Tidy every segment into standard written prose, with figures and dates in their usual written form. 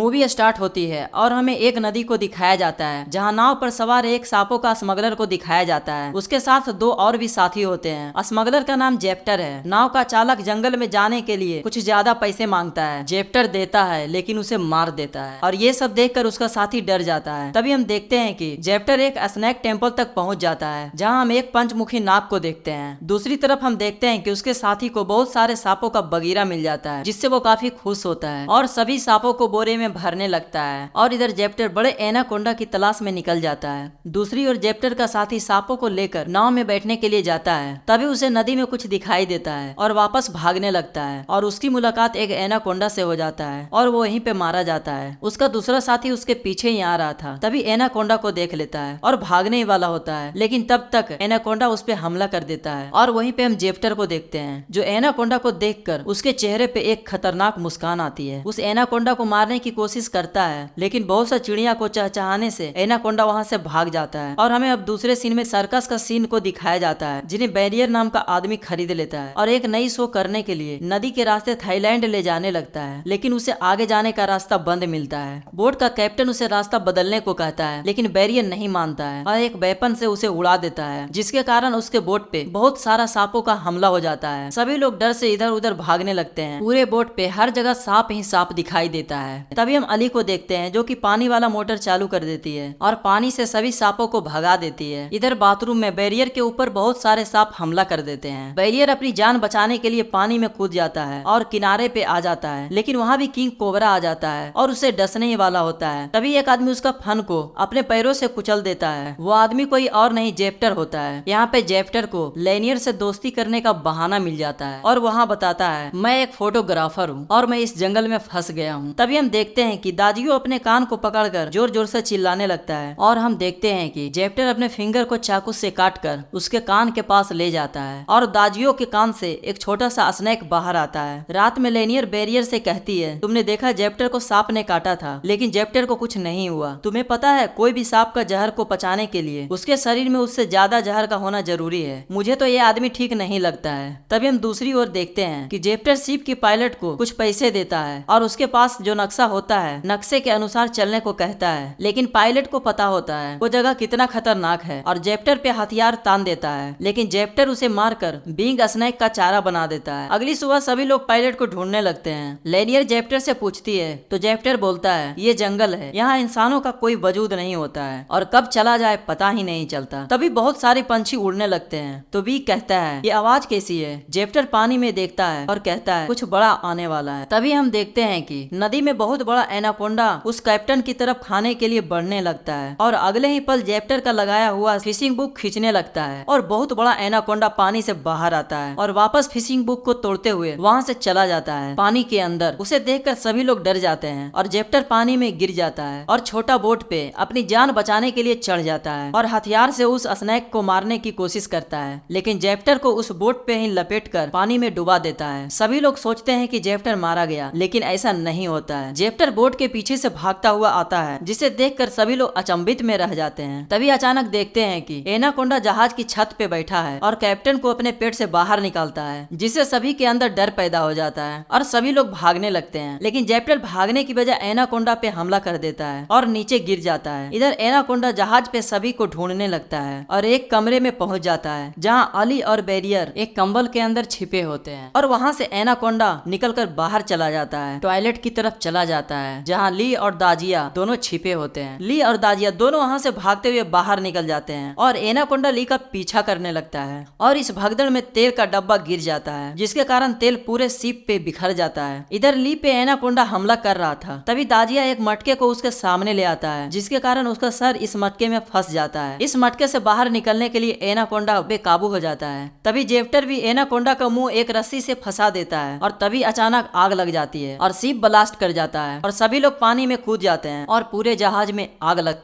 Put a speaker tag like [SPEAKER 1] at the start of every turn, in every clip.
[SPEAKER 1] Movie start होती है और हमें एक नदी को दिखाया जाता है जहां नाव पर सवार एक सांपों का स्मगलर को दिखाया जाता है। उसके साथ दो और भी साथी होते हैं। स्मगलर का नाम जेप्टर है। नाव का चालक जंगल में जाने के लिए कुछ ज्यादा पैसे मांगता है। जेप्टर देता है लेकिन उसे मार देता है और ये सब देखकर उसका साथी डर जाता है। तभी हम देखते हैं कि जेप्टर एक स्नैक टेम्पल तक पहुंच जाता है जहां हम एक पंचमुखी नाग को देखते हैं। दूसरी तरफ हम देखते हैं कि उसके साथी को बहुत सारे सांपों का बगीरा मिल जाता है जिससे वो काफी खुश होता है और सभी सांपों को बोरे में भरने लगता है। और इधर जेप्टर बड़े एनाकोंडा की तलाश में निकल जाता है। दूसरी ओर जेप्टर का साथी सांपों को लेकर नाव में बैठने के लिए जाता है। तभी उसे नदी में कुछ दिखाई देता है और वापस भागने लगता है और उसकी मुलाकात एक एनाकोंडा से हो जाता है और वो वहीं पे मारा जाता है। उसका दूसरा साथी उसके पीछे ही आ रहा था। तभी एनाकोंडा को देख लेता है और भागने ही वाला होता है, लेकिन तब तक एनाकोंडा उस पे हमला कर देता है और वहीं पे हम जेप्टर को देखते हैं जो एनाकोंडा को देखकर उसके चेहरे पे एक खतरनाक मुस्कान आती है। उस एनाकोंडा को मारने की कोशिश करता है लेकिन बहुत सा चिड़िया को चहचहाने से एनाकोंडा वहां से भाग जाता है। और हमें अब दूसरे सीन में सर्कस का सीन को दिखाया जाता है जिन्हें बैरियर नाम का आदमी खरीद लेता है और एक नई शो करने के लिए नदी के रास्ते थाईलैंड ले जाने लगता है, लेकिन उसे आगे जाने का रास्ता बंद मिलता है। बोट का कैप्टन उसे रास्ता बदलने को कहता है लेकिन बैरियर नहीं मानता है और एक वेपन से उसे उड़ा देता है जिसके कारण उसके बोट पे बहुत सारा सांपों का हमला हो जाता है। सभी लोग डर से इधर उधर भागने लगते हैं। पूरे बोट पे हर जगह सांप ही सांप दिखाई देता है। तभी हम अली को देखते हैं जो कि पानी वाला मोटर चालू कर देती है और पानी से सभी सांपों को भगा देती है। इधर बाथरूम में बैरियर के ऊपर बहुत सारे सांप हमला कर देते हैं। बैरियर अपनी जान बचाने के लिए पानी में कूद जाता है और किनारे पे आ जाता है, लेकिन वहाँ भी किंग कोबरा आ जाता है और उसे डसने ही वाला होता है। तभी एक आदमी उसका फन को अपने पैरों से कुचल देता है। वो आदमी कोई और नहीं जेप्टर होता है। यहाँ पे जेप्टर को लेनियर से दोस्ती करने का बहाना मिल जाता है और वहाँ बताता है मैं एक फोटोग्राफर हूँ और मैं इस जंगल में फंस गया हूँ। तभी हम देखते हैं कि दाजियो अपने कान को पकड़कर जोर जोर से चिल्लाने लगता है और हम देखते हैं कि जेप्टर अपने फिंगर को चाकू से काटकर उसके कान के पास ले जाता है और दाजियो के कान से एक छोटा सा स्नैक बाहर आता है। रात में लेनियर बैरियर से कहती है तुमने देखा जेप्टर को सांप ने काटा था लेकिन जेप्टर को कुछ नहीं हुआ। तुम्हें पता है कोई भी सांप का जहर को पचाने के लिए उसके शरीर में उससे ज्यादा जहर का होना जरूरी है। मुझे तो ये आदमी ठीक नहीं लगता है। तभी हम दूसरी ओर देखते हैं कि जेप्टर शिप की पायलट को कुछ पैसे देता है और उसके पास जो नक्शा होता है नक्शे के अनुसार चलने को कहता है, लेकिन पायलट को पता होता है वो जगह कितना खतरनाक है और जेप्टर पे हथियार तान देता है, लेकिन जेप्टर उसे मारकर बिंग स्नैक का चारा बना देता है। अगली सुबह सभी लोग पायलट को ढूंढने लगते हैं। लेनियर जेप्टर से पूछती है तो जेप्टर बोलता है ये जंगल है, यहाँ इंसानों का कोई वजूद नहीं होता है और कब चला जाए पता ही नहीं चलता। तभी बहुत सारे पंछी उड़ने लगते हैं तो बी कहता है ये आवाज कैसी है। जेप्टर पानी में देखता है और कहता है कुछ बड़ा आने वाला है। तभी हम देखते हैं कि नदी में बहुत बड़ा एनाकोंडा उस कैप्टन की तरफ खाने के लिए बढ़ने लगता है और अगले ही पल जेप्टर का लगाया हुआ फिशिंग बुक खींचने लगता है और बहुत बड़ा एनाकोंडा पानी से बाहर आता है और वापस फिशिंग बुक को तोड़ते हुए वहाँ से चला जाता है पानी के अंदर। उसे देखकर सभी लोग डर जाते हैं और जेप्टर पानी में गिर जाता है और छोटा बोट पे अपनी जान बचाने के लिए चढ़ जाता है और हथियार से उस स्नैक को मारने की कोशिश करता है, लेकिन जेप्टर को उस बोट पे ही लपेट कर पानी में डुबा देता है। सभी लोग सोचते हैं कि जेप्टर मारा गया, लेकिन ऐसा नहीं होता है। जेप्टर बोट के पीछे से भागता हुआ आता है जिसे देखकर सभी लोग अचंभित में रह जाते हैं। तभी अचानक देखते हैं कि एनाकोंडा जहाज की छत पे बैठा है और कैप्टन को अपने पेट से बाहर निकालता है, जिससे सभी के अंदर डर पैदा हो जाता है और सभी लोग भागने लगते हैं, लेकिन जेप्टर भागने की बजाय एनाकोंडा पे हमला कर देता है और नीचे गिर जाता है। इधर एनाकोंडा जहाज पे सभी को ढूंढने लगता है और एक कमरे में पहुंच जाता है जहां अली और बैरियर एक कंबल के अंदर छिपे होते हैं और वहां से एनाकोंडा निकलकर बाहर चला जाता है, टॉयलेट की तरफ चला जाता है जहां ली और दाजिया दोनों छिपे होते हैं। ली और दाजिया दोनों वहां से भागते हुए बाहर निकल जाते हैं और एनाकोंडा ली का पीछा करने लगता है और इस भगदड़ में तेल का डब्बा गिर जाता है जिसके कारण तेल पूरे शिप पे बिखर जाता है। इधर ली पे एनाकोंडा हमला कर रहा था। तभी दाजिया एक मटके को उसके सामने ले आता है जिसके कारण उसका सर इस मटके में फंस जाता है। इस मटके से बाहर निकलने के लिए एनाकोंडा बेकाबू हो जाता है। तभी जेप्टर भी एनाकोंडा का मुंह एक रस्सी से फंसा देता है और तभी अचानक आग लग जाती है और शिप ब्लास्ट कर जाता है और सभी लोग पानी में कूद जाते हैं और पूरे जहाज में आग लग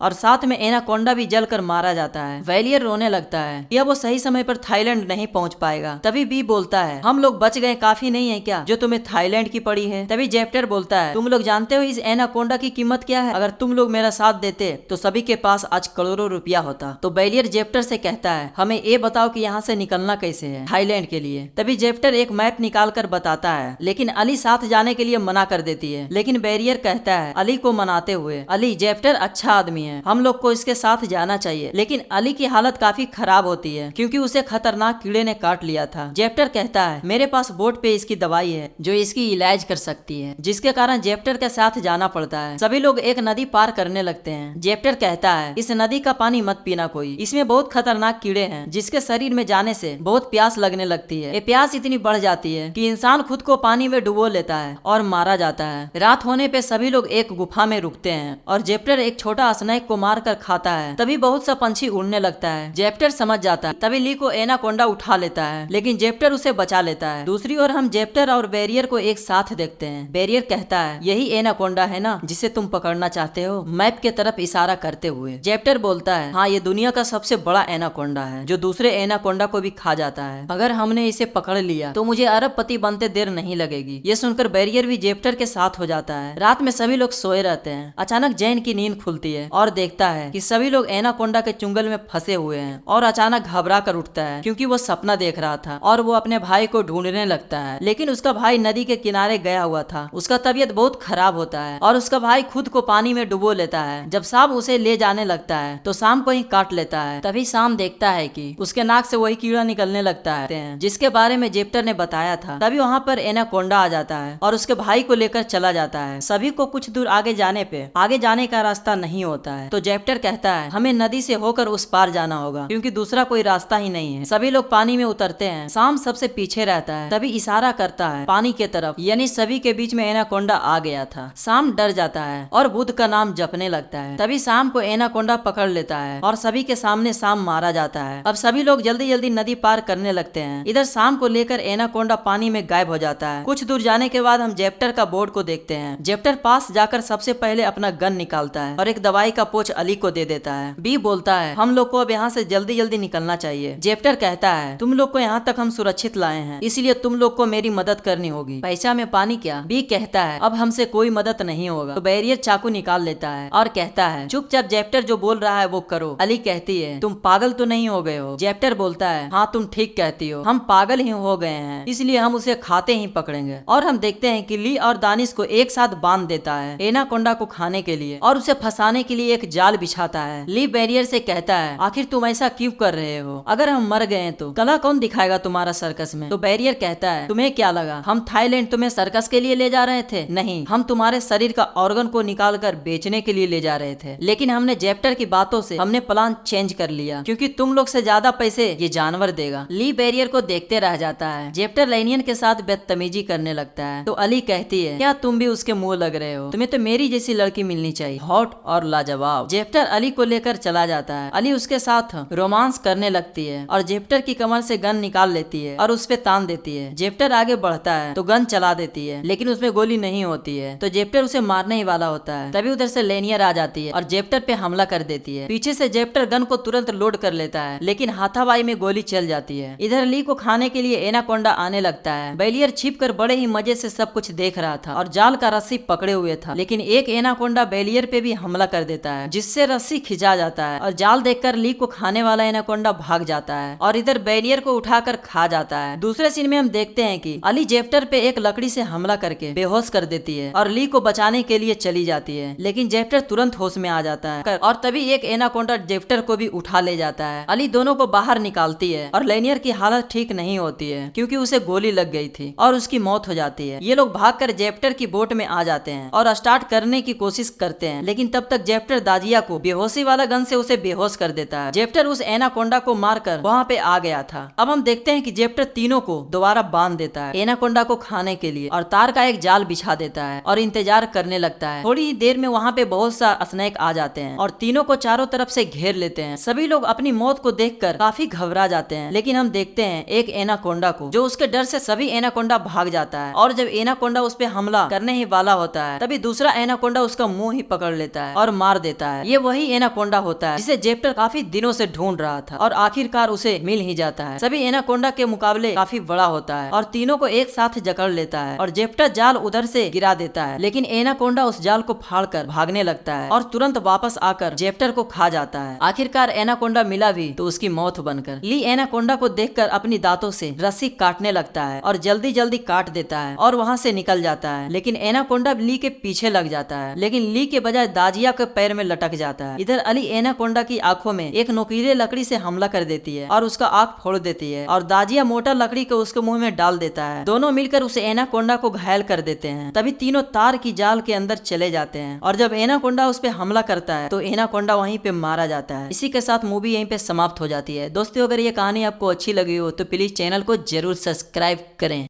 [SPEAKER 1] और साथ में एनाकोंडा भी जलकर मारा जाता है। वेलियर रोने लगता है कि अब वो सही समय पर थाईलैंड नहीं पहुंच पाएगा। तभी बी बोलता है हम लोग बच गए, काफी नहीं है क्या जो तुम्हें थाईलैंड की पड़ी है। तभी जेप्टर बोलता है तुम लोग जानते हो इस एनाकोंडा की कीमत क्या है? अगर तुम लोग मेरा साथ देते तो सभी के पास आज करोड़ों रुपया होता। तो वेलियर जेप्टर से कहता है हमें ये बताओ कि यहाँ से निकलना कैसे है थाईलैंड के लिए। तभी जेप्टर एक मैप निकाल कर बताता है, लेकिन अली साथ जाने के लिए मना कर देती है। लेकिन बैरियर कहता है अली को मनाते हुए, अली जेप्टर अच्छा आदमी है, हम लोग को इसके साथ जाना चाहिए। लेकिन अली की हालत काफी खराब होती है क्योंकि उसे खतरनाक कीड़े ने काट लिया था। जेप्टर कहता है मेरे पास बोट पे इसकी दवाई है जो इसकी इलाज कर सकती है, जिसके कारण जेप्टर के साथ जाना पड़ता है। सभी लोग एक नदी पार करने लगते हैं। जेप्टर कहता है इस नदी का पानी मत पीना कोई, इसमें बहुत खतरनाक कीड़े हैं जिसके शरीर में जाने से बहुत प्यास लगने लगती है। ये प्यास इतनी बढ़ जाती है कि इंसान खुद को पानी में डुबो लेता है और मारा जाता है। रात होने पे सभी लोग एक गुफा में रुकते हैं और जेप्टर एक छोटा स्नेक को मार कर खाता है। तभी बहुत सा पंछी उड़ने लगता है। जेप्टर समझ जाता है। तभी ली को एनाकोंडा उठा लेता है, लेकिन जेप्टर उसे बचा लेता है। दूसरी ओर हम जेप्टर और बैरियर को एक साथ देखते हैं। बैरियर कहता है यही एनाकोंडा है ना जिसे तुम पकड़ना चाहते हो, मैप के तरफ इशारा करते हुए। जेप्टर बोलता है हाँ ये दुनिया का सबसे बड़ा एनाकोंडा है जो दूसरे एनाकोंडा को भी खा जाता है। अगर हमने इसे पकड़ लिया तो मुझे अरबपति बनते देर नहीं लगेगी। ये सुनकर बैरियर भी जेप्टर के साथ हो जाता है। रात में सभी लोग सोए रहते हैं। अचानक जैन की नींद खुलती है और देखता है कि सभी लोग एनाकोंडा के चुंगल में फंसे हुए हैं और अचानक घबरा कर उठता है क्योंकि वो सपना देख रहा था और वो अपने भाई को ढूंढने लगता है। लेकिन उसका भाई नदी के किनारे गया हुआ था। उसका तबीयत बहुत खराब होता है और उसका भाई खुद को पानी में डुबो लेता है। जब सांप उसे ले जाने लगता है तो सांप को ही काट लेता है। तभी सांप देखता है कि उसके नाक से वही कीड़ा निकलने लगता है जिसके बारे में जेप्टर ने बताया था। तभी वहाँ पर एनाकोंडा आ जाता है और उसके भाई को लेकर चला जाता है। सभी को कुछ दूर आगे जाने पे आगे जाने का रास्ता नहीं होता है तो जेप्टर कहता है हमें नदी से होकर उस पार जाना होगा क्योंकि दूसरा कोई रास्ता ही नहीं है। सभी लोग पानी में उतरते हैं। शाम सबसे पीछे रहता है। तभी इशारा करता है पानी के तरफ, यानी सभी के बीच में एनाकोंडा आ गया था। शाम डर जाता है और बुद्ध का नाम जपने लगता है। तभी शाम को एनाकोंडा पकड़ लेता है और सभी के सामने शाम मारा जाता है। अब सभी लोग जल्दी जल्दी नदी पार करने लगते हैं। इधर शाम को लेकर एनाकोंडा पानी में गायब हो जाता है। कुछ दूर जाने के बाद हम जेप्टर का बोर्ड को देखते हैं। जेप्टर पास जाकर सबसे पहले अपना गन निकालता है और एक दवाई का पोच अली को दे देता है। बी बोलता है हम लोग को अब यहाँ से जल्दी जल्दी निकलना चाहिए। जेप्टर कहता है तुम लोग को यहाँ तक हम सुरक्षित लाए हैं, इसलिए तुम लोग को मेरी मदद करनी होगी। पैसा में पानी क्या? बी कहता है अब हमसे कोई मदद नहीं होगा। तो बैरियर चाकू निकाल लेता है और कहता है चुपचाप जेप्टर जो बोल रहा है वो करो। अली कहती है तुम पागल तो नहीं हो गए हो? जेप्टर बोलता है हाँ तुम ठीक कहती हो, हम पागल ही हो गए हैं, इसलिए हम उसे खाते ही पकड़ेंगे। और हम देखते हैं कि ली और दानिश को एक साथ बांध देता है एनाकोंडा को खाने के लिए और उसे फंसाने के लिए एक जाल बिछाता है। ली बैरियर से कहता है आखिर तुम ऐसा क्यों कर रहे हो? अगर हम मर गए तो कला कौन दिखाएगा तुम्हारा सर्कस में? तो बैरियर कहता है तुम्हें क्या लगा हम थाईलैंड तुम्हें सर्कस के लिए ले जा रहे थे? नहीं, हम तुम्हारे शरीर का ऑर्गन को निकाल कर बेचने के लिए ले जा रहे थे। लेकिन हमने जेप्टर की बातों से हमने प्लान चेंज कर लिया क्योंकि तुम लोग से ज्यादा पैसे ये जानवर देगा। ली बैरियर को देखते रह जाता है। जेप्टर लाइनियन के साथ बदतमीजी करने लगता है तो अली कहती है क्या तुम भी उसके मुंह लग रहे हो? तुम्हें तो मेरी जैसी लड़की मिलनी चाहिए, हॉट और लाजवाब। जेप्टर अली को लेकर चला जाता है। अली उसके साथ रोमांस करने लगती है और जेप्टर की कमर से गन निकाल लेती है और उस पे तान देती है। जेप्टर आगे बढ़ता है तो गन चला देती है लेकिन उसमें गोली नहीं होती है तो जेप्टर उसे मारने ही वाला होता है। तभी उधर से लेनियर आ जाती है और जेप्टर पे हमला कर देती है। पीछे से जेप्टर गन को तुरंत लोड कर लेता है लेकिन हाथापाई में गोली चल जाती है। इधर ली को खाने के लिए एनाकोंडा आने लगता है। बैलियर छिप कर बड़े ही मजे से सब कुछ देख रहा था और जाल का रस्सी पकड़े हुए था, लेकिन एक एनाकोंडा बैलियर पे भी हमला कर देता है जिससे रस्सी खिंचा जाता है और जाल देखकर ली को खाने वाला एनाकोंडा भाग जाता है और इधर बैलियर को उठाकर खा जाता है। दूसरे सीन में हम देखते हैं कि अली जेप्टर पे एक लकड़ी से हमला करके बेहोश कर देती है और ली को बचाने के लिए चली जाती है, लेकिन जेप्टर तुरंत होश में आ जाता है और तभी एक एनाकोंडा जेप्टर को भी उठा ले जाता है। अली दोनों को बाहर निकालती है और लेनियर की हालत ठीक नहीं होती है क्योंकि उसे गोली लग गई थी और उसकी मौत हो जाती है। ये लोग भागकर जेप्टर की बोट में आ जाते हैं और स्टार्ट करने की कोशिश करते हैं, लेकिन तब तक जेप्टर दाजिया को बेहोशी वाला गन से उसे बेहोश कर देता है। जेप्टर उस एनाकोंडा को मारकर वहाँ पे आ गया था। अब हम देखते हैं कि जेप्टर तीनों को दोबारा बांध देता है एनाकोंडा को खाने के लिए और तार का एक जाल बिछा देता है और इंतजार करने लगता है। थोड़ी ही देर में वहाँ पे बहुत सा स्नेक आ जाते हैं और तीनों को चारों तरफ से घेर लेते हैं। सभी लोग अपनी मौत को देखकर काफी घबरा जाते हैं, लेकिन हम देखते हैं एक एनाकोंडा को जो उसके डर से सभी एनाकोंडा भाग जाता है और जब एनाकोंडा उस पे हमला करने ही वाला होता है तभी दूसरा एनाकोंडा उसका मुंह ही पकड़ लेता है और मार देता है। ये वही एनाकोंडा होता है जिसे जेप्टर काफी दिनों से ढूंढ रहा था और आखिरकार उसे मिल ही जाता है। सभी एनाकोंडा के मुकाबले काफी बड़ा होता है और तीनों को एक साथ जकड़ लेता है और जेप्टर जाल उधर से गिरा देता है, लेकिन एनाकोंडा उस जाल को फाड़कर भागने लगता है और तुरंत वापस आकर जेप्टर को खा जाता है। आखिरकार एनाकोंडा मिला भी तो उसकी मौत बनकर। ली एनाकोंडा को देखकर अपनी दांतों से रस्सी काटने लगता है और जल्दी जल्दी काट देता है और वहां से निकल जाता है, लेकिन एनाकोंडा ली के पीछे लग जाता है, लेकिन ली के बजाय दाजिया के पैर में लटक जाता है। इधर अली एनाकोंडा की आंखों में एक नुकीले लकड़ी से हमला कर देती है और उसका आंख फोड़ देती है और दाजिया मोटा लकड़ी को उसके मुंह में डाल देता है। दोनों मिलकर उसे एनाकोंडा को घायल कर देते हैं। तभी तीनों तार की जाल के अंदर चले जाते हैं और जब एनाकोंडा उस पे हमला करता है तो एनाकोंडा वहीं पे मारा जाता है। इसी के साथ मूवी यहीं पे समाप्त हो जाती है। दोस्तों, अगर ये कहानी आपको अच्छी लगी हो तो प्लीज चैनल को जरूर सब्सक्राइब करें।